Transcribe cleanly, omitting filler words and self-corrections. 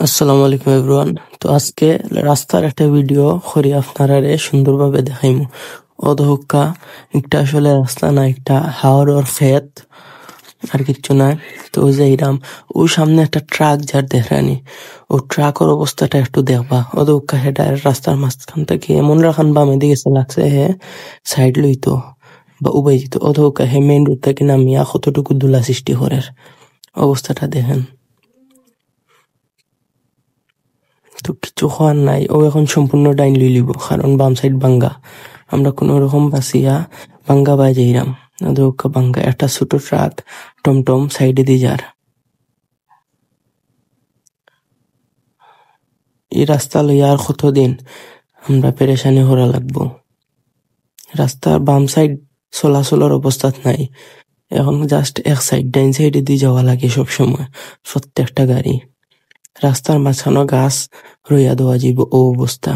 আসসালামু আলাইকুম এভরিওয়ান। তো আজকে রাস্তার একটা ভিডিও করি আপনারারে সুন্দরভাবে দেখাইমু। অধহুক্কা একটা আসলে রাস্তা না, একটা হাওড়ের ক্ষেত আর কিচ্ছু না। তো ওই যে এইরাম ওই সামনে একটা ট্রাক যার দেখানি, ও ট্রাকের অবস্থাটা একটু দেখবা। অধহুক্কা হেডা রাস্তার মাঝখান থেকে এমন রাখান বামে দিকে লাগছে হে সাইড লইতো বা উবাই যেত। অধহুক্কা হে মেইন রোড থেকে নামিয়া কতটুকু দুলা সৃষ্টি করে অবস্থাটা দেখেন। তো কিছু হওয়ার নাই, ও এখন সম্পূর্ণ ডাইন লই লিব, কারণ বাম সাইড বাঙ্গা। আমরা কোন রকম বাঁচিয়া বাঙ্গা বাই যাইরাম। ওকা বাঙ্গা একটা ছোট ট্রাক টমটম সাইডে দিয়ে যার। এই রাস্তা লইয়া আর কতদিন আমরা পেরেশানি করা লাগবো। রাস্তার বাম সাইড চলাচলের অবস্থা নাই, এখন জাস্ট এক সাইড ডাইন সাইডে দিয়ে যাওয়া লাগে সব সময় প্রত্যেকটা গাড়ি। রাস্তার মাঝখানে গাছ রইয়া দেওয়া যাইব ও অবস্থা।